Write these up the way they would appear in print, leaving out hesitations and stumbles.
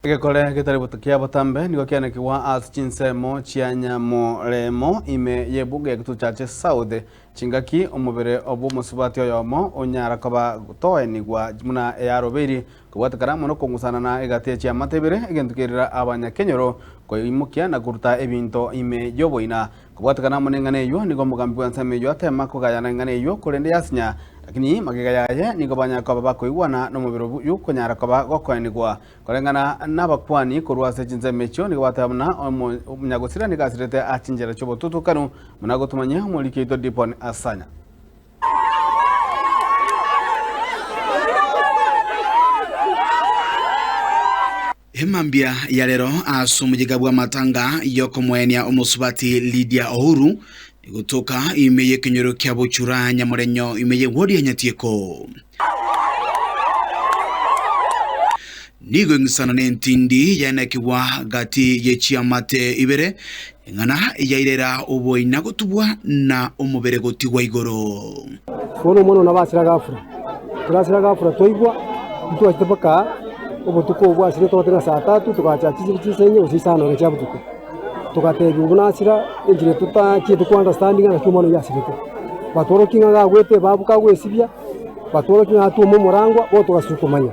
Gekole getari butukia batambe niko kiana kiwa as chinsemo chianya moremo ime yebuge kutuchache saude chingaki omubere obu musubati oyomo onyara koba toe nigwa muna yaroberi kubatakara mono kongusana na egate chia matebere egentukirira abanyakenyoro koimukia na kuruta ebinto ime yoboina kubatakana monengane yo nigo mugambi wansame yo atema kugayana ngane yo kurende yasinya lakini magiga yaye nigo banyakoba bakoigwana no mubiro yukonyara koba gokoenigwa korengana n'abakwani kurwase cinzemecho nigo batabona umunyagusira nigasirete achinjera cyo botutukano munago tumanye umurikito dipon asanya Hemambia ya lero asumujigabwa matanga yoko mwenia umusubati Lydia Ohuru kutoka imeye kenyoro kya Buchura Nyamurenyo imeye wodi ya Nyatieko nigo ngisana n'entindi yanekiwa gati yechia mate ibere ngana yairera ubo inagotubwa na umubere gotigwa igoro kono mono nabasira gafura toigwa mtu atepaka ubu tuko bwasire totera saa 3 tukachachizira chisenye usisano cha butuko tukatega ubunasira injire tutaki tukwandastanding na cyumano yasirite batoro kinga gagwete babuka gwesibya batoro kinga atumo murangwa bo tukasukumanya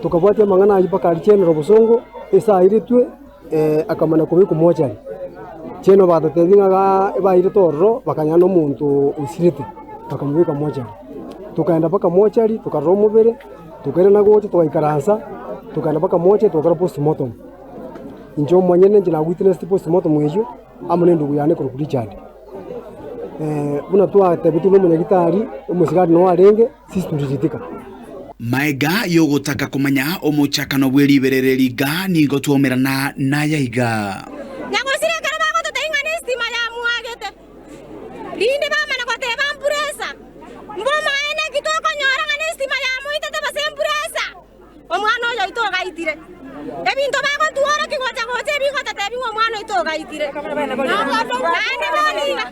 tukabwate mangana ayibaka chenero busongo esa iritwe akamana kubiku mochari cheno batatevinga ba irito bakanyana umuntu usirite bakamubika mochari tukaenda paka mochari tukaromubere tukere nagote tukaikaransa tukaenda paka mochari tukara postmortem injo mwanyene njina witness postmortem mwejo amune ndugu yane ko kuri cyane buna twa tabitu no munyagitari umusigari no arenge sisi turijitika Maiga yogotaka kumanya omuchakano bweri berereri ga nigo tuomerana na yaiga nyagosire karaba ko tainga ne stima ya muagete linde ba mana ko te bampuresa mboma ene kitoko nyora ngane stima ya muite te basempuresa omwana oyo itoga itire ebinto ba ko tuora kigota gote bigota te bingo omwana itoga itire ane baniga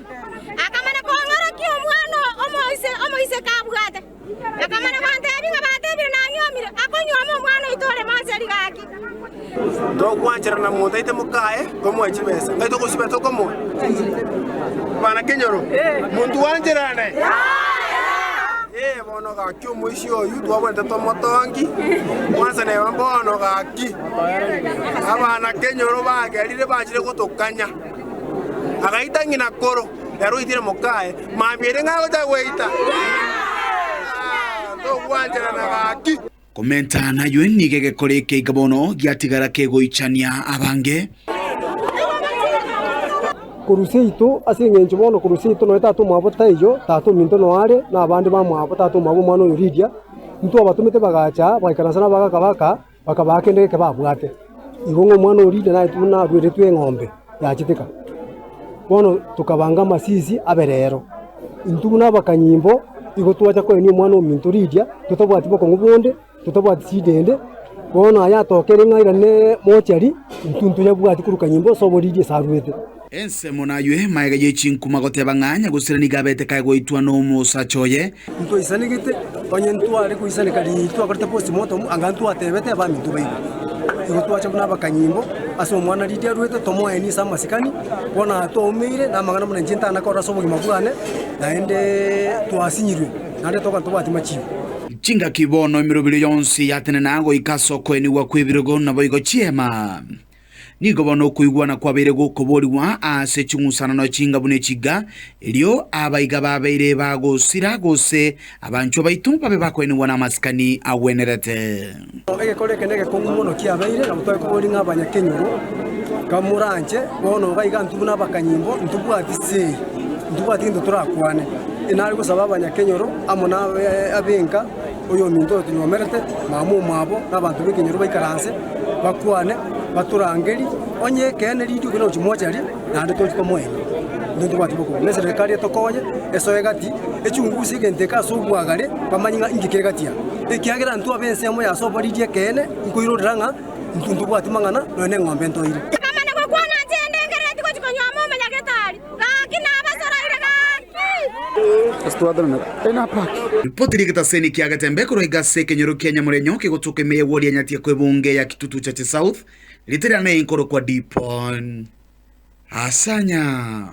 akamana ko ngora ki omwana omoise kabugate akamana bante binga bate bina nyomire akonyo omwana itore maseri gaki to kwanchera na muntu ite mukae komo echibesa ngaito kusibeta komo bana kenyoro muntu wanjerane bono ga kyumu isyo yutu abonte to motongi kwanza ne bono ga ki abana kenyoro bagerire bajire gutukanya agaita ngina koro yaro itire mukae mabire ngago tagweita to kwanchera na ga ki komenta na yuen nigege koreke igabono giatigara kego ichania abange kuruseito asengenje bono kuruseito no tatu mwabota iyo tatu minto no are na abandi ba mwabota tatu mwabu mwana Lydia mtu abatumite bagacha baikaransa na bagakabaka bakabake ndeke babwate igongo mwana Lydia na tuna rwere twe ngombe yachitika bono tukabanga masisi aberero intu na bakanyimbo igo twacha ko ni mwana minto Lydia tutabwati boko ngubonde tutabwati sidende bono aya tokere ngaira ne mochari intu yabwati kurukanyimbo sobo Lydia sarwete ense monaywe maiga yecinku magoteba nganya gusira ni gabete kaigo itwa no musachoye nto isanigite onye ntu ari kuisane kali tu akorte postmortem angantu atebete ba mintu bayi igo twacha buna bakanyimbo aso mwana Lydia rwete tomo eni samasikani bona to umeire na mangana muna njinta na kora sobo gimagurane naende twasinyirwe nande toka tobati machibo chinga kibono imirobiro yonsi yatene nago ikasoko eni wakwebirogo na boigo chiema nigo bono kuigwana kwabere gukoboriwa ase chungusana no chinga bune chiga elio abaiga babeire bagosira gose abancho baitu babe bakwenwa na maskani awenerete ege kole kenege kongumono kiabeire na mutwe kuboringa abanyakenyoro kamuranje bono baiga ntubuna bakanyimbo ntubwatise ntubwati ndo turakwane inari gusaba abanyakenyoro amona abenka oyo minto tunyomerete mamu mwabo nabantu bekenyoro baikaranse bakwane baturangeri onye kene Lydia kuno chimochari nande tochiko moye ndo twati boko ne serikali tokoye eso egati echungusi genteka sobwagare bamanyinga ingikegatia ekiagera ntu abense mo ya sobo Lydia kene nkuiroranga ntuntu bwati mangana none ngombe ntoire kamana ko kwana tende ngere tiko chikonyo mo manyagetari gaki na basara ire gaki Ripoti rikita seni kia gatembe kuro igase kenyoro Kenya murenyo kigutuke meye woli anyatia kwe bunge ya Kitutu Chache South litira na inkoro kwa Dipon Asanya.